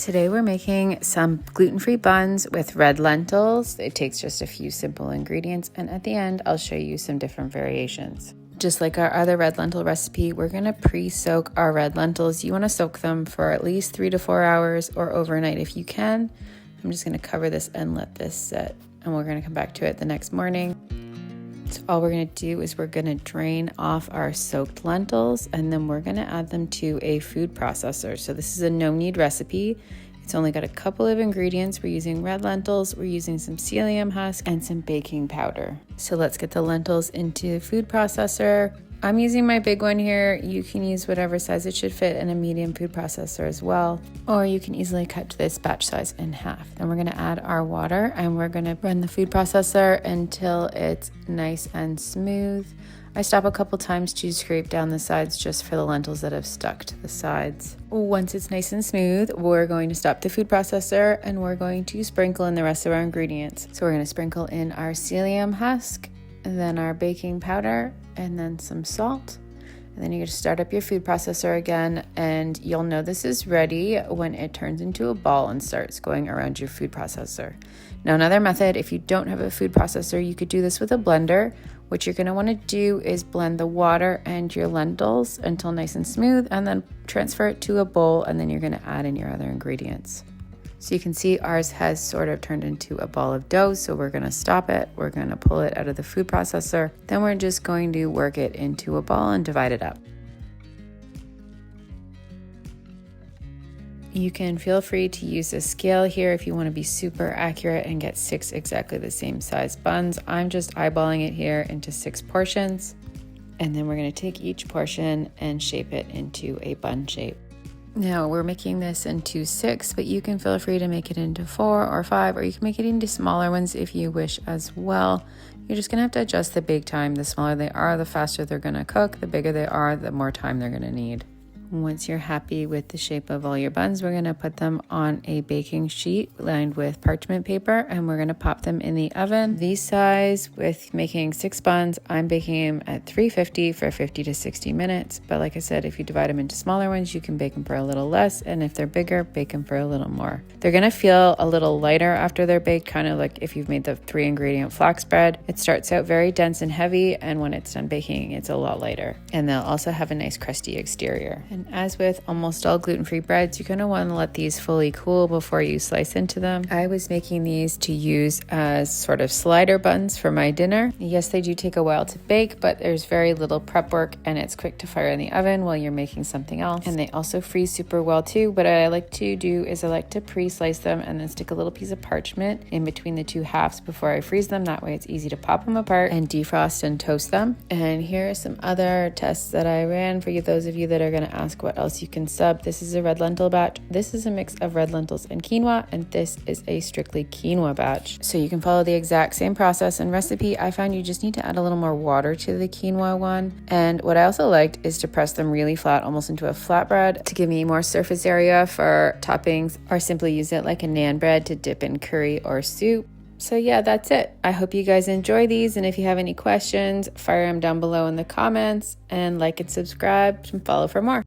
Today we're making some gluten-free buns with red lentils. It takes just a few simple ingredients, and at the end I'll show you some different variations. Just like our other red lentil recipe, we're going to pre-soak our red lentils. You want to soak them for at least 3 to 4 hours or overnight if you can. I'm just going to cover this and let this sit, and we're going to come back to it the next morning. So all we're going to do is we're going to drain off our soaked lentils, and then we're going to add them to a food processor. So this is a no-knead recipe. It's only got a couple of ingredients. We're using red lentils, we're using some psyllium husk, and some baking powder. So let's get the lentils into the food processor. I'm using my big one here. You can use whatever size. It should fit in a medium food processor as well. Or you can easily cut this batch size in half. Then we're going to add our water, and we're going to run the food processor until it's nice and smooth. I stop a couple times to scrape down the sides just for the lentils that have stuck to the sides. Once it's nice and smooth, we're going to stop the food processor and we're going to sprinkle in the rest of our ingredients. So we're going to sprinkle in our psyllium husk, and then our baking powder, and then some salt. And then you're going to start up your food processor again, and you'll know this is ready when it turns into a ball and starts going around your food processor. Now, another method, if you don't have a food processor, you could do this with a blender. What you're going to want to do is blend the water and your lentils until nice and smooth, and then transfer it to a bowl, and then you're going to add in your other ingredients. So you can see ours has sort of turned into a ball of dough, so we're going to stop it. We're going to pull it out of the food processor. Then we're just going to work it into a ball and divide it up. You can feel free to use a scale here if you want to be super accurate and get 6 exactly the same size buns. I'm just eyeballing it here into 6 portions. And then we're going to take each portion and shape it into a bun shape. Now we're making this into 6, but you can feel free to make it into 4 or 5, or you can make it into smaller ones if you wish as well. You're just gonna have to adjust the bake time. The smaller they are, the faster they're gonna cook. The bigger they are, the more time they're gonna need. Once you're happy with the shape of all your buns, we're gonna put them on a baking sheet lined with parchment paper, and we're gonna pop them in the oven. These size, with making 6 buns, I'm baking them at 350 for 50 to 60 minutes. But like I said, if you divide them into smaller ones, you can bake them for a little less, and if they're bigger, bake them for a little more. They're gonna feel a little lighter after they're baked, kind of like if you've made the 3-ingredient flatbread. It starts out very dense and heavy, and when it's done baking, it's a lot lighter. And they'll also have a nice crusty exterior. And as with almost all gluten-free breads, you're going to want to let these fully cool before you slice into them. I was making these to use as sort of slider buns for my dinner. Yes, they do take a while to bake, but there's very little prep work, and it's quick to fire in the oven while you're making something else. And they also freeze super well too. But what I like to do is I like to pre-slice them and then stick a little piece of parchment in between the 2 halves before I freeze them. That way it's easy to pop them apart and defrost and toast them. And here are some other tests that I ran for you, those of you that are going to ask what else you can sub. This is a red lentil batch. This is a mix of red lentils and quinoa, and this is a strictly quinoa batch. So you can follow the exact same process and recipe. I found you just need to add a little more water to the quinoa one. And what I also liked is to press them really flat, almost into a flatbread, to give me more surface area for toppings, or simply use it like a naan bread to dip in curry or soup. So yeah, that's it. I hope you guys enjoy these, and if you have any questions, fire them down below in the comments, and like and subscribe and follow for more.